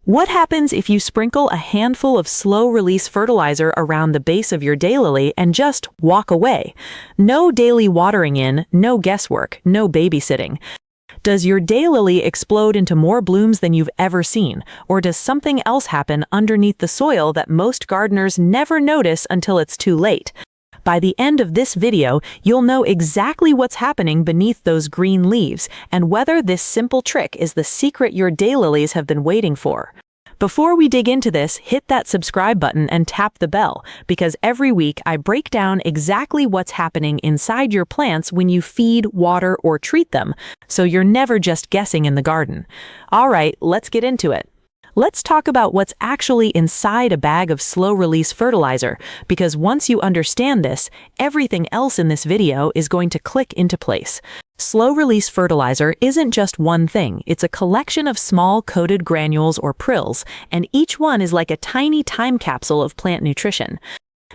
What happens if you sprinkle a handful of slow-release fertilizer around the base of your daylily and just walk away? No daily watering in, no guesswork, no babysitting. Does your daylily explode into more blooms than you've ever seen, or does something else happen underneath the soil that most gardeners never notice until it's too late? By the end of this video, you'll know exactly what's happening beneath those green leaves and whether this simple trick is the secret your daylilies have been waiting for. Before we dig into this, hit that subscribe button and tap the bell, because every week I break down exactly what's happening inside your plants when you feed, water, or treat them, so you're never just guessing in the garden. All right, let's get into it. Let's talk about what's actually inside a bag of slow-release fertilizer, because once you understand this, everything else in this video is going to click into place. Slow-release fertilizer isn't just one thing, it's a collection of small coated granules or prills, and each one is like a tiny time capsule of plant nutrition.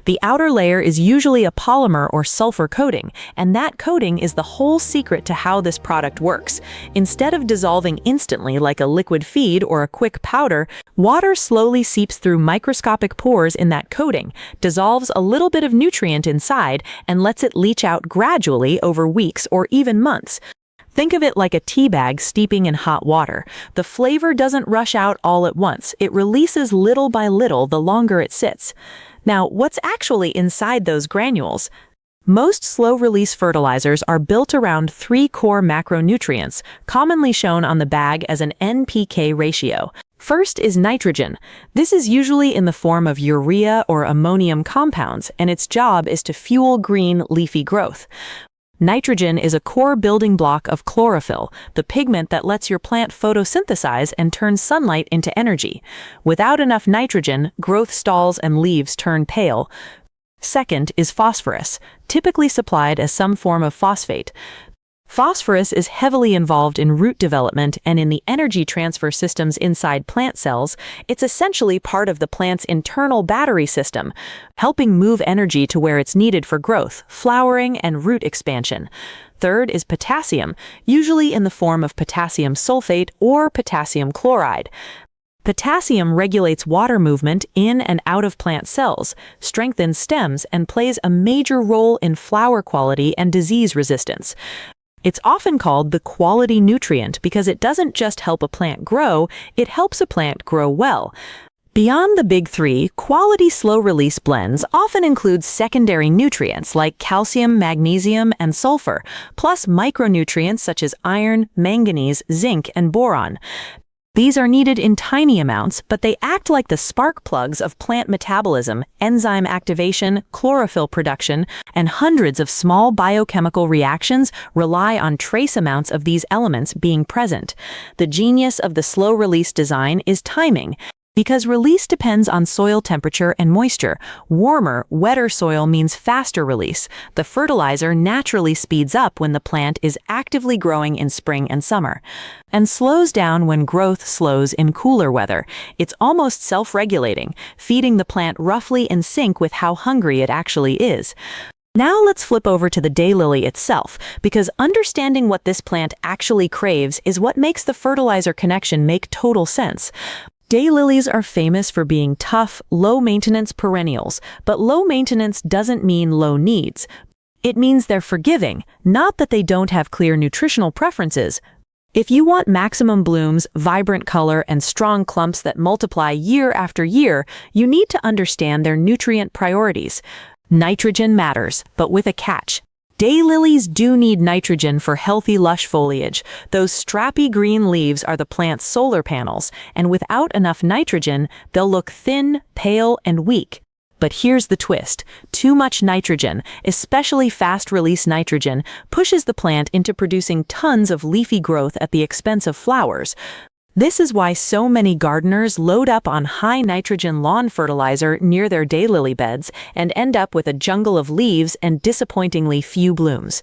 The outer layer is usually a polymer or sulfur coating, and that coating is the whole secret to how this product works. Instead of dissolving instantly like a liquid feed or a quick powder, water slowly seeps through microscopic pores in that coating, dissolves a little bit of nutrient inside, and lets it leach out gradually over weeks or even months. Think of it like a tea bag steeping in hot water. The flavor doesn't rush out all at once. It releases little by little the longer it sits. Now, what's actually inside those granules? Most slow-release fertilizers are built around 3 core macronutrients, commonly shown on the bag as an NPK ratio. First is nitrogen. This is usually in the form of urea or ammonium compounds, and its job is to fuel green, leafy growth. Nitrogen is a core building block of chlorophyll, the pigment that lets your plant photosynthesize and turn sunlight into energy. Without enough nitrogen, growth stalls and leaves turn pale. Second is phosphorus, typically supplied as some form of phosphate. Phosphorus is heavily involved in root development and in the energy transfer systems inside plant cells. It's essentially part of the plant's internal battery system, helping move energy to where it's needed for growth, flowering, and root expansion. Third is potassium, usually in the form of potassium sulfate or potassium chloride. Potassium regulates water movement in and out of plant cells, strengthens stems, and plays a major role in flower quality and disease resistance. It's often called the quality nutrient because it doesn't just help a plant grow, it helps a plant grow well. Beyond the big 3, quality slow-release blends often include secondary nutrients like calcium, magnesium, and sulfur, plus micronutrients such as iron, manganese, zinc, and boron. These are needed in tiny amounts, but they act like the spark plugs of plant metabolism, enzyme activation, chlorophyll production, and hundreds of small biochemical reactions rely on trace amounts of these elements being present. The genius of the slow-release design is timing. Because release depends on soil temperature and moisture. Warmer, wetter soil means faster release. The fertilizer naturally speeds up when the plant is actively growing in spring and summer, and slows down when growth slows in cooler weather. It's almost self-regulating, feeding the plant roughly in sync with how hungry it actually is. Now let's flip over to the daylily itself, because understanding what this plant actually craves is what makes the fertilizer connection make total sense. Daylilies are famous for being tough, low-maintenance perennials, but low maintenance doesn't mean low needs. It means they're forgiving, not that they don't have clear nutritional preferences. If you want maximum blooms, vibrant color, and strong clumps that multiply year after year, you need to understand their nutrient priorities. Nitrogen matters, but with a catch. Daylilies do need nitrogen for healthy, lush foliage. Those strappy green leaves are the plant's solar panels, and without enough nitrogen, they'll look thin, pale, and weak. But here's the twist. Too much nitrogen, especially fast-release nitrogen, pushes the plant into producing tons of leafy growth at the expense of flowers. This is why so many gardeners load up on high-nitrogen lawn fertilizer near their daylily beds and end up with a jungle of leaves and disappointingly few blooms.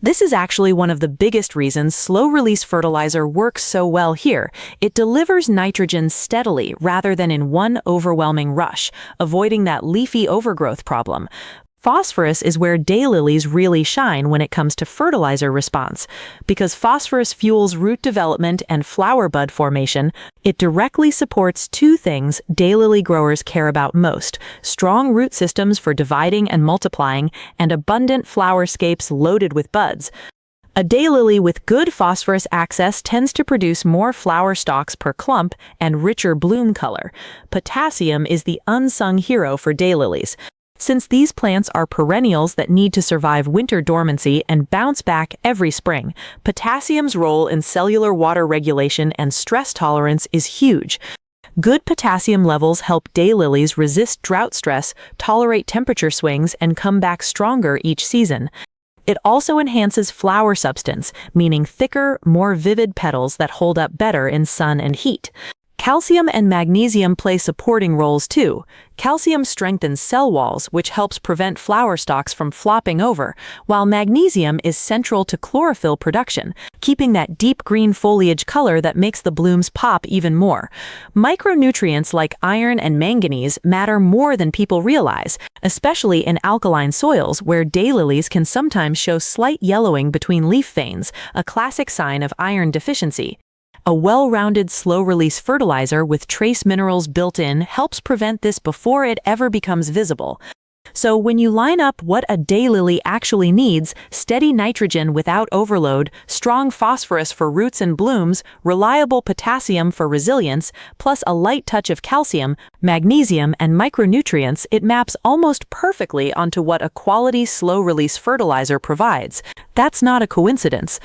This is actually one of the biggest reasons slow-release fertilizer works so well here. It delivers nitrogen steadily rather than in one overwhelming rush, avoiding that leafy overgrowth problem. Phosphorus is where daylilies really shine when it comes to fertilizer response. Because phosphorus fuels root development and flower bud formation, it directly supports two things daylily growers care about most: strong root systems for dividing and multiplying, and abundant flower scapes loaded with buds. A daylily with good phosphorus access tends to produce more flower stalks per clump and richer bloom color. Potassium is the unsung hero for daylilies. Since these plants are perennials that need to survive winter dormancy and bounce back every spring, potassium's role in cellular water regulation and stress tolerance is huge. Good potassium levels help daylilies resist drought stress, tolerate temperature swings, and come back stronger each season. It also enhances flower substance, meaning thicker, more vivid petals that hold up better in sun and heat. Calcium and magnesium play supporting roles too. Calcium strengthens cell walls, which helps prevent flower stalks from flopping over, while magnesium is central to chlorophyll production, keeping that deep green foliage color that makes the blooms pop even more. Micronutrients like iron and manganese matter more than people realize, especially in alkaline soils where daylilies can sometimes show slight yellowing between leaf veins, a classic sign of iron deficiency. A well-rounded slow-release fertilizer with trace minerals built in helps prevent this before it ever becomes visible. So when you line up what a daylily actually needs, steady nitrogen without overload, strong phosphorus for roots and blooms, reliable potassium for resilience, plus a light touch of calcium, magnesium, and micronutrients, it maps almost perfectly onto what a quality slow-release fertilizer provides. That's not a coincidence.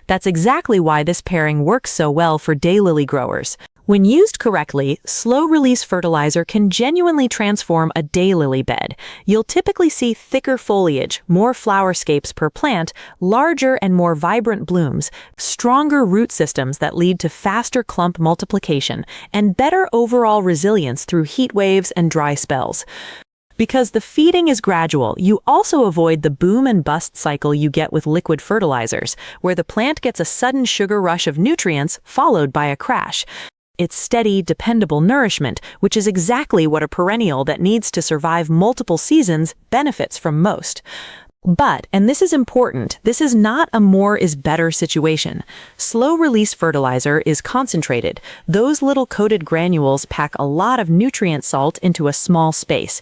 That's exactly why this pairing works so well for daylily growers. When used correctly, slow-release fertilizer can genuinely transform a daylily bed. You'll typically see thicker foliage, more flower scapes per plant, larger and more vibrant blooms, stronger root systems that lead to faster clump multiplication, and better overall resilience through heat waves and dry spells. Because the feeding is gradual, you also avoid the boom and bust cycle you get with liquid fertilizers, where the plant gets a sudden sugar rush of nutrients followed by a crash. It's steady, dependable nourishment, which is exactly what a perennial that needs to survive multiple seasons benefits from most. But, and this is important, this is not a more is better situation. Slow-release fertilizer is concentrated. Those little coated granules pack a lot of nutrient salt into a small space.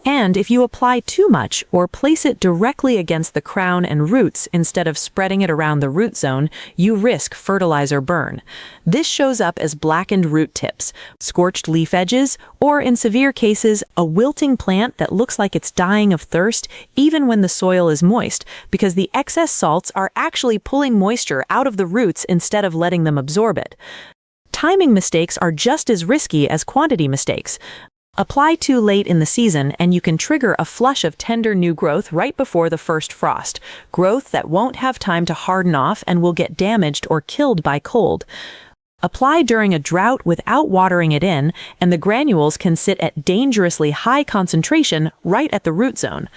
And if you apply too much or place it directly against the crown and roots instead of spreading it around the root zone, you risk fertilizer burn. This shows up as blackened root tips, scorched leaf edges, or in severe cases, a wilting plant that looks like it's dying of thirst even when the soil is moist, because the excess salts are actually pulling moisture out of the roots instead of letting them absorb it. Timing mistakes are just as risky as quantity mistakes. Apply too late in the season and you can trigger a flush of tender new growth right before the first frost, growth that won't have time to harden off and will get damaged or killed by cold. Apply during a drought without watering it in, and the granules can sit at dangerously high concentration right at the root zone.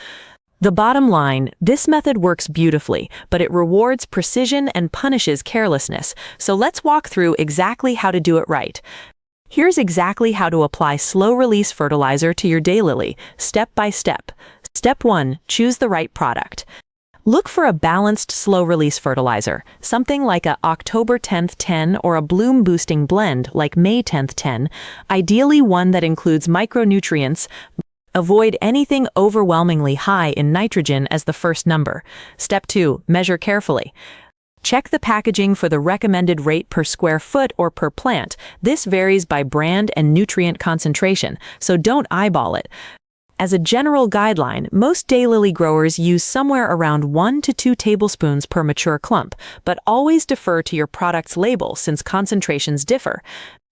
The bottom line, this method works beautifully, but it rewards precision and punishes carelessness. So let's walk through exactly how to do it right. Here's exactly how to apply slow-release fertilizer to your daylily, step by step. Step 1. Choose the right product. Look for a balanced slow-release fertilizer, something like a October 10th 10 or a bloom-boosting blend like May 10th 10, ideally one that includes micronutrients. Avoid anything overwhelmingly high in nitrogen as the first number. Step 2. Measure carefully. Check the packaging for the recommended rate per square foot or per plant. This varies by brand and nutrient concentration, so don't eyeball it. As a general guideline, most daylily growers use somewhere around 1 to 2 tablespoons per mature clump, but always defer to your product's label since concentrations differ.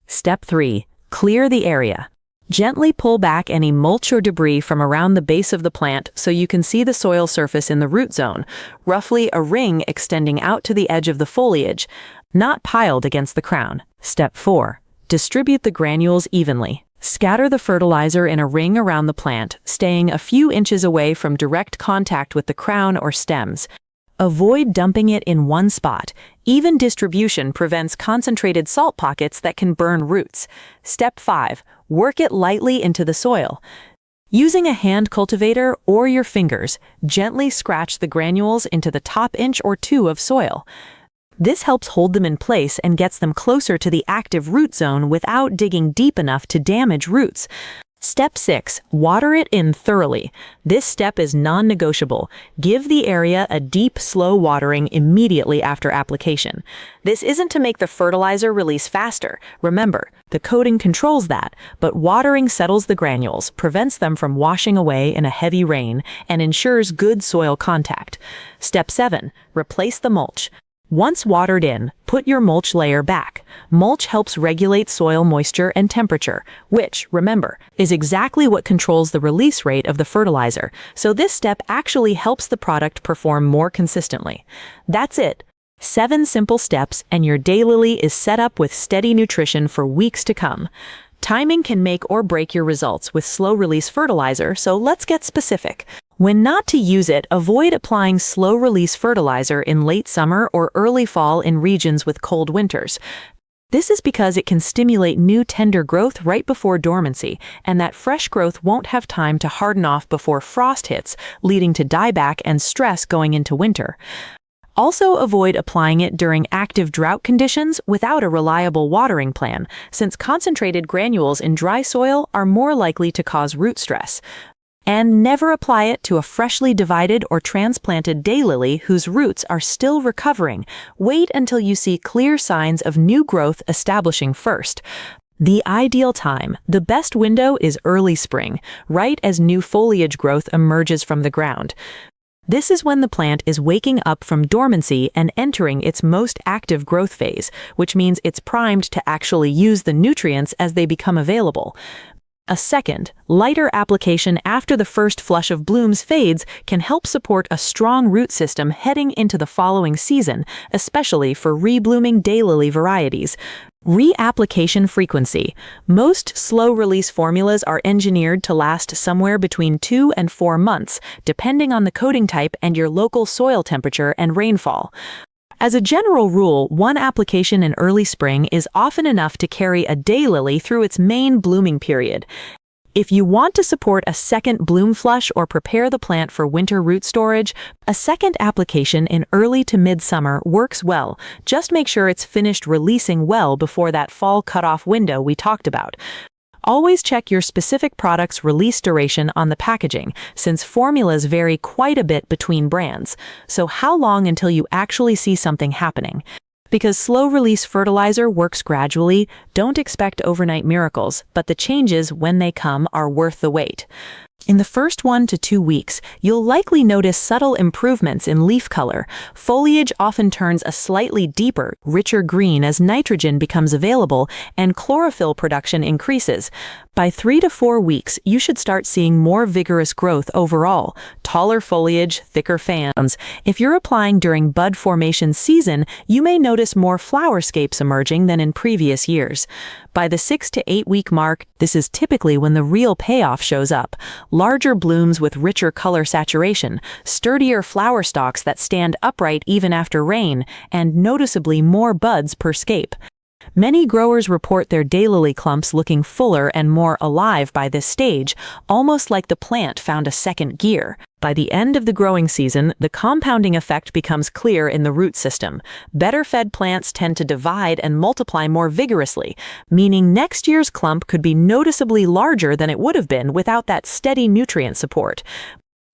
Step 3. Clear the area. Gently pull back any mulch or debris from around the base of the plant so you can see the soil surface in the root zone, roughly a ring extending out to the edge of the foliage, not piled against the crown. Step 4. Distribute the granules evenly. Scatter the fertilizer in a ring around the plant, staying a few inches away from direct contact with the crown or stems. Avoid dumping it in one spot. Even distribution prevents concentrated salt pockets that can burn roots. Step 5. Work it lightly into the soil. Using a hand cultivator or your fingers, gently scratch the granules into the top inch or two of soil. This helps hold them in place and gets them closer to the active root zone without digging deep enough to damage roots. Step 6. Water it in thoroughly. This step is non-negotiable. Give the area a deep, slow watering immediately after application. This isn't to make the fertilizer release faster. Remember, the coating controls that, but watering settles the granules, prevents them from washing away in a heavy rain, and ensures good soil contact. Step 7. Replace the mulch. Once watered in, put your mulch layer back. Mulch helps regulate soil moisture and temperature, which, remember, is exactly what controls the release rate of the fertilizer, so this step actually helps the product perform more consistently. That's it. 7 simple steps and your daylily is set up with steady nutrition for weeks to come. Timing can make or break your results with slow-release fertilizer, so let's get specific. When not to use it, avoid applying slow-release fertilizer in late summer or early fall in regions with cold winters. This is because it can stimulate new tender growth right before dormancy, and that fresh growth won't have time to harden off before frost hits, leading to dieback and stress going into winter. Also avoid applying it during active drought conditions without a reliable watering plan, since concentrated granules in dry soil are more likely to cause root stress. And never apply it to a freshly divided or transplanted daylily whose roots are still recovering. Wait until you see clear signs of new growth establishing first. The ideal time, the best window is early spring, right as new foliage growth emerges from the ground. This is when the plant is waking up from dormancy and entering its most active growth phase, which means it's primed to actually use the nutrients as they become available. A second, lighter application after the first flush of blooms fades can help support a strong root system heading into the following season, especially for reblooming daylily varieties. Reapplication frequency. Most slow-release formulas are engineered to last somewhere between 2 and 4 months, depending on the coating type and your local soil temperature and rainfall. As a general rule, one application in early spring is often enough to carry a daylily through its main blooming period. If you want to support a second bloom flush or prepare the plant for winter root storage, a second application in early to midsummer works well. Just make sure it's finished releasing well before that fall cutoff window we talked about. Always check your specific product's release duration on the packaging, since formulas vary quite a bit between brands. So how long until you actually see something happening? Because slow-release fertilizer works gradually, don't expect overnight miracles, but the changes, when they come, are worth the wait. In the first 1 to 2 weeks, you'll likely notice subtle improvements in leaf color. Foliage often turns a slightly deeper, richer green as nitrogen becomes available and chlorophyll production increases. By 3 to 4 weeks, you should start seeing more vigorous growth overall, taller foliage, thicker fans. If you're applying during bud formation season, you may notice more flower scapes emerging than in previous years. By the 6 to 8 week mark, this is typically when the real payoff shows up. Larger blooms with richer color saturation, sturdier flower stalks that stand upright even after rain, and noticeably more buds per scape. Many growers report their daylily clumps looking fuller and more alive by this stage, almost like the plant found a second gear. By the end of the growing season, the compounding effect becomes clear in the root system. Better-fed plants tend to divide and multiply more vigorously, meaning next year's clump could be noticeably larger than it would have been without that steady nutrient support.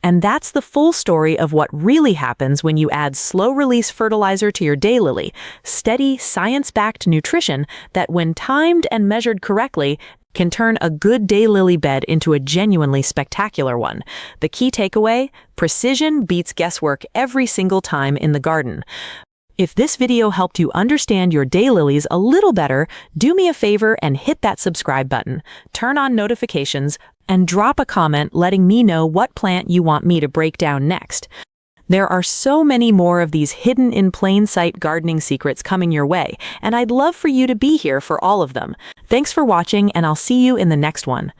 And that's the full story of what really happens when you add slow-release fertilizer to your daylily. Steady, science-backed nutrition that, when timed and measured correctly, can turn a good daylily bed into a genuinely spectacular one. The key takeaway? Precision beats guesswork every single time in the garden. If this video helped you understand your daylilies a little better, do me a favor and hit that subscribe button, turn on notifications, and drop a comment letting me know what plant you want me to break down next. There are so many more of these hidden in plain sight gardening secrets coming your way, and I'd love for you to be here for all of them. Thanks for watching, and I'll see you in the next one.